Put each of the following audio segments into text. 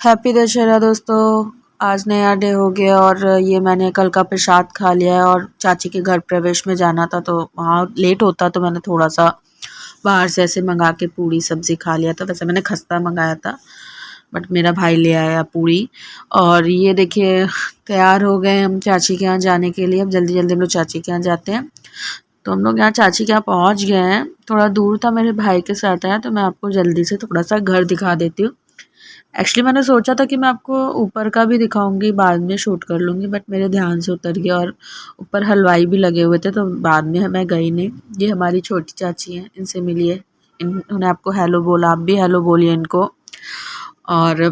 Happy Dussehra दोस्तों। आज नया डे हो गया और ये मैंने कल का प्रसाद खा लिया है और चाची के घर प्रवेश में जाना था तो वहाँ लेट होता तो मैंने थोड़ा सा बाहर से ऐसे मंगा के पूड़ी सब्जी खा लिया था। वैसे मैंने खस्ता मंगाया था बट मेरा भाई ले आया पूड़ी। और ये देखिए तैयार हो गए हम चाची के यहाँ जाने के लिए। अब जल्दी जल्दी हम लोग चाची के यहाँ जाते हैं। तो हम लोग यहाँ चाची के यहाँ पहुँच गए हैं। थोड़ा दूर था, मेरे भाई के साथ आया तो मैं आपको जल्दी से थोड़ा सा घर दिखा देती हूँ। एक्चुअली मैंने सोचा था कि मैं आपको ऊपर का भी दिखाऊंगी, बाद में शूट कर लूँगी, बट मेरे ध्यान से उतर गया और ऊपर हलवाई भी लगे हुए थे तो बाद में मैं गई नहीं। ये हमारी छोटी चाची हैं, इनसे मिलिए। इन्होंने आपको हेलो बोला, आप भी हेलो बोलिए इनको। और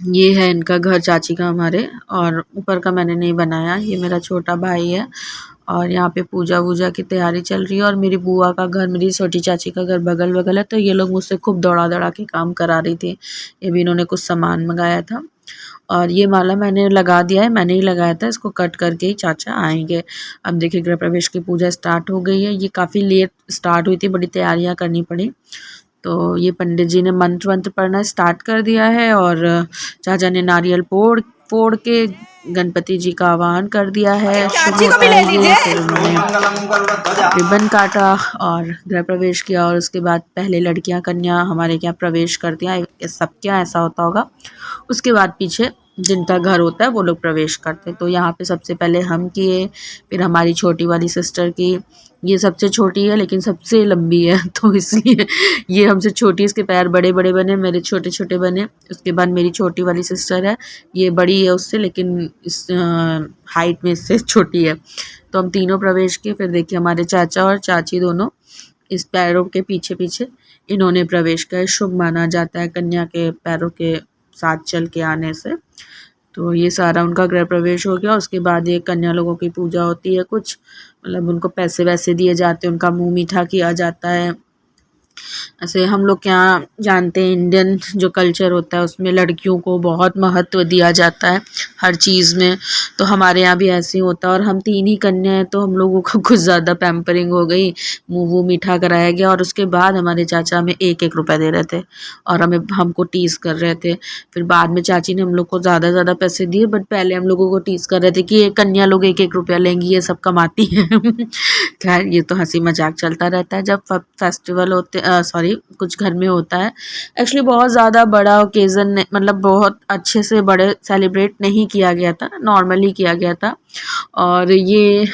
ये है इनका घर चाची का हमारे, और ऊपर का मैंने नहीं बनाया। ये मेरा छोटा भाई है और यहाँ पे पूजा वूजा की तैयारी चल रही है। और मेरी बुआ का घर, मेरी छोटी चाची का घर बगल बगल है तो ये लोग मुझसे खूब दौड़ा दौड़ा के काम करा रही थी। ये भी इन्होंने कुछ सामान मंगाया था और ये माला मैंने लगा दिया है, मैंने ही लगाया था। इसको कट करके ही चाचा आएंगे। अब देखिए गृह प्रवेश की पूजा स्टार्ट हो गई है। ये काफ़ी लेट स्टार्ट हुई थी, बड़ी तैयारियाँ करनी पड़ी। तो ये पंडित जी ने मंत्र वंत्र पढ़ना स्टार्ट कर दिया है और चाचा ने नारियल फोड़ फोड़ के गणपति जी का आह्वान कर दिया है। शुभ होता है ये। फिर उन्होंने रिबन काटा और गृह प्रवेश किया और उसके बाद पहले लड़कियां कन्या हमारे यहाँ प्रवेश करती हैं, सबके यहाँ ऐसा होता होगा। उसके बाद पीछे जिनका घर होता है वो लोग प्रवेश करते हैं। तो यहाँ पे सबसे पहले हम किए, फिर हमारी छोटी वाली सिस्टर की। ये सबसे छोटी है लेकिन सबसे लंबी है तो इसलिए ये हमसे छोटी, इसके पैर बड़े बड़े बने, मेरे छोटे छोटे बने। उसके बाद मेरी छोटी वाली सिस्टर है, ये बड़ी है उससे लेकिन इस हाइट में इससे छोटी है। तो हम तीनों प्रवेश किए। फिर देखिए हमारे चाचा और चाची दोनों इस पैरों के पीछे पीछे इन्होंने प्रवेश किया। शुभ माना जाता है कन्या के पैरों के साथ चल के आने से। तो ये सारा उनका गृह प्रवेश हो गया। उसके बाद ये कन्या लोगों की पूजा होती है, कुछ मतलब उनको पैसे वैसे दिए जाते हैं, उनका मुंह मीठा किया जाता है। ऐसे हम लोग क्या जानते हैं, इंडियन जो कल्चर होता है उसमें लड़कियों को बहुत महत्व दिया जाता है हर चीज़ में। तो हमारे यहाँ भी ऐसे ही होता है। और हम तीन ही कन्या हैं तो हम लोगों को कुछ ज़्यादा पैम्परिंग हो गई, मुँह वूह मीठा कराया गया। और उसके बाद हमारे चाचा हमें 1-1 रुपया दे रहे थे और हमको टीज़ कर रहे थे। फिर बाद में चाची ने हम लोग को ज़्यादा पैसे दिए, बट पहले हम लोगों को टीज़ कर रहे थे कि ये कन्या लोग 1-1 रुपया लेंगी, ये सब कमाती हैं खैर ये तो हंसी मजाक चलता रहता है जब फेस्टिवल होते, सॉरी कुछ घर में होता है। एक्चुअली बहुत ज़्यादा बड़ा ओकेज़न, मतलब बहुत अच्छे से बड़े सेलिब्रेट नहीं किया गया था, नॉर्मली किया गया था। और ये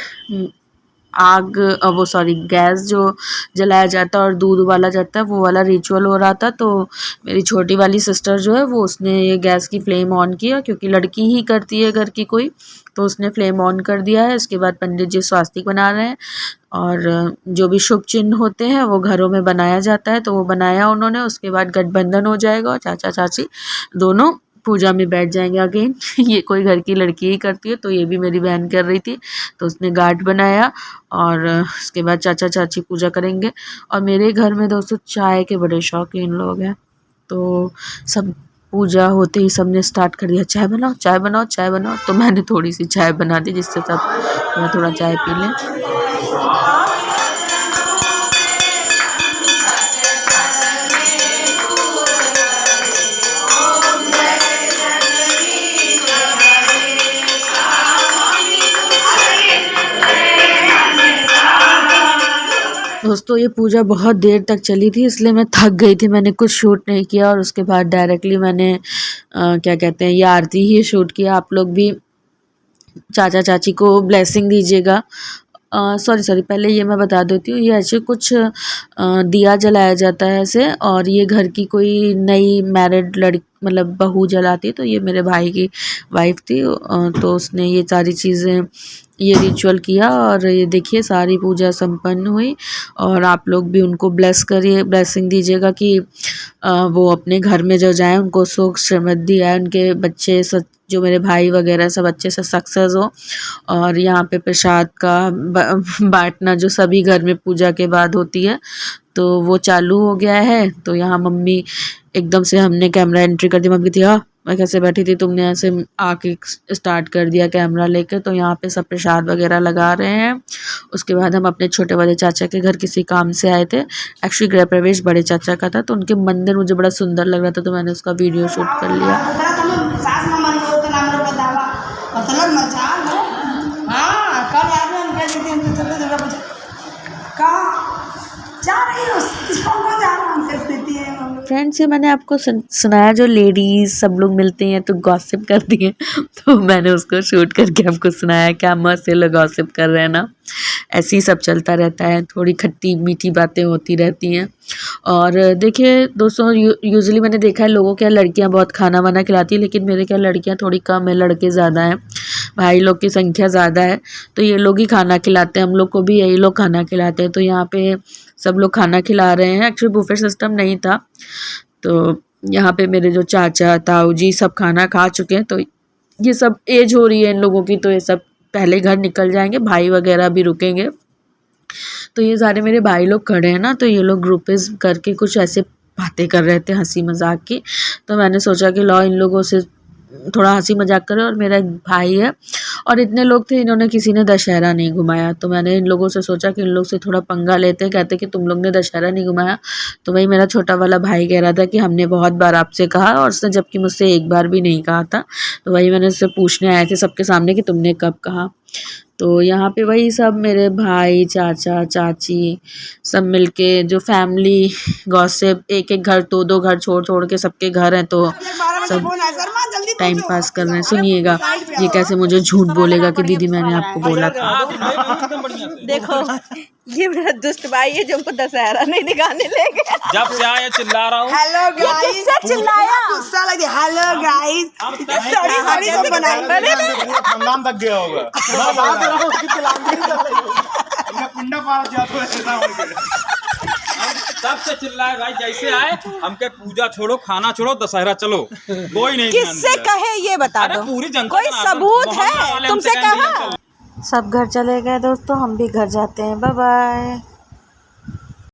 आग वो सॉरी गैस जो जलाया जाता है और दूध उबाला जाता है वो वाला रिचुअल हो रहा था। तो मेरी छोटी वाली सिस्टर जो है वो उसने ये गैस की फ्लेम ऑन किया, क्योंकि लड़की ही करती है घर की कोई, तो उसने फ्लेम ऑन कर दिया है। इसके बाद पंडित जी स्वास्तिक बना रहे हैं और जो भी शुभ चिन्ह होते हैं वो घरों में बनाया जाता है तो वो बनाया उन्होंने। उसके बाद गठबंधन हो जाएगा और चाचा चाची दोनों पूजा में बैठ जाएंगे अगेन ये कोई घर की लड़की ही करती है, तो ये भी मेरी बहन कर रही थी तो उसने गाठ बनाया और उसके बाद चाचा चाची पूजा करेंगे। और मेरे घर में दोस्तों चाय के बड़े शौकीन लोग हैं, तो सब पूजा होते ही सबने स्टार्ट कर दिया चाय बनाओ चाय बनाओ चाय बनाओ। तो मैंने थोड़ी सी चाय बना दी जिससे सब थोड़ा थोड़ा चाय पी लें। दोस्तों ये पूजा बहुत देर तक चली थी इसलिए मैं थक गई थी, मैंने कुछ शूट नहीं किया। और उसके बाद डायरेक्टली मैंने क्या कहते हैं ये आरती ही शूट किया। आप लोग भी चाचा चाची को ब्लेसिंग दीजिएगा। सॉरी पहले ये मैं बता देती हूँ, ये ऐसे कुछ दिया जलाया जाता है ऐसे, और ये घर की कोई नई मैरिड लड़की मतलब बहू जलाती है। तो ये मेरे भाई की वाइफ थी तो उसने ये सारी चीज़ें ये रिचुअल किया और ये देखिए सारी पूजा संपन्न हुई। और आप लोग भी उनको ब्लेस करिए, ब्लेसिंग दीजिएगा कि वो अपने घर में जो जाए उनको सुख समृद्धि आए, उनके बच्चे जो मेरे भाई वगैरह सब अच्छे से सक्सेस हो। और यहाँ पे प्रसाद का बांटना जो सभी घर में पूजा के बाद होती है तो वो चालू हो गया है। तो यहाँ मम्मी एकदम से हमने कैमरा एंट्री कर दी, मम्मी थी हाँ मैं कैसे बैठी थी, तुमने ऐसे आके स्टार्ट कर दिया कैमरा लेकर। तो यहाँ पे सब प्रसाद वगैरह लगा रहे हैं। उसके बाद हम अपने छोटे वाले चाचा के घर किसी काम से आए थे। एक्चुअली गृह प्रवेश बड़े चाचा का था तो उनके मंदिर मुझे बड़ा सुंदर लग रहा था तो मैंने उसका वीडियो शूट कर लिया। सास न मन गयो तो नाम बतावा मतलब मचा हाँ कल याद है हम कैसे दिन चलते दुर्गा पूजा कहाँ जा रही हो कौन जा रहा हूँ स्थिति है फ्रेंड्स, ये मैंने आपको सुनाया जो लेडीज़ सब लोग मिलते हैं तो गॉसिप करती हैं, तो मैंने उसको शूट करके आपको सुनाया। क्या मस्त ये लोग गॉसिप कर रहे हैं ना, ऐसे ही सब चलता रहता है, थोड़ी खट्टी मीठी बातें होती रहती हैं। और देखिए दोस्तों, यूजुअली मैंने देखा है लोगों के यहाँ लड़कियाँ बहुत खाना वाना खिलाती है, लेकिन मेरे क्या लड़कियाँ थोड़ी कम है, लड़के ज़्यादा हैं, भाई लोग की संख्या ज़्यादा है, तो ये लोग ही खाना खिलाते हैं, हम लोग को भी यही लोग खाना खिलाते हैं। तो यहाँ पे सब लोग खाना खिला रहे हैं। एक्चुअली बुफे सिस्टम नहीं था, तो यहाँ पे मेरे जो चाचा ताऊ जी सब खाना खा चुके हैं, तो ये सब एज हो रही है इन लोगों की, तो ये सब पहले घर निकल जाएंगे, भाई वगैरह भी रुकेंगे। तो ये सारे मेरे भाई लोग खड़े हैं ना, तो ये लोग ग्रुपेज करके कुछ ऐसे बातें कर रहे थे हंसी मजाक की, तो मैंने सोचा कि लो इन लोगों से थोड़ा हंसी मजाक करें। और मेरा एक भाई है और इतने लोग थे, इन्होंने किसी ने दशहरा नहीं घुमाया, तो मैंने इन लोगों से सोचा कि इन लोग से थोड़ा पंगा लेते हैं। कहते कि तुम लोग ने दशहरा नहीं घुमाया, तो वही मेरा छोटा वाला भाई कह रहा था कि हमने बहुत बार आपसे कहा, और उसने जबकि मुझसे एक बार भी नहीं कहा था, तो वही मैंने उससे पूछने आए थे सबके सामने कि तुमने कब कहा। तो यहाँ पे वही सब मेरे भाई चाचा चाची सब मिलके जो फैमिली गॉसिप, एक एक घर दो घर छोड़ छोड़ के सबके घर हैं, तो सब टाइम पास कर रहे हैं। सुनिएगा ये कैसे मुझे झूठ बोलेगा कि दीदी मैंने आपको बोला था। देखो ये मेरा दुष्ट भाई है जो हमको दशहरा नहीं दिखाने ले गया। जब से आया चिल्ला रहा हूँ। हेलो गाइस, चिल्लाया गुस्सा लगे। हेलो गाइस, सॉरी सॉरी सब बनाई पूरा खानदान तक गया होगा। मैं बात कर रहा हूँ उसकी चिल्लाने नहीं कर रही हो। मैं कुंडा पार जाता है ऐसा हो गया। तब से चिल्लाए भाई, जैसे आए हमके पूजा छोड़ो, खाना छोड़ो, दशहरा चलो, कोई नहीं। किससे कहे ये बता दो, पूरी जनता कोई सबूत है तुमसे कहा। सब घर चले गए दोस्तों, हम भी घर जाते हैं। Bye bye.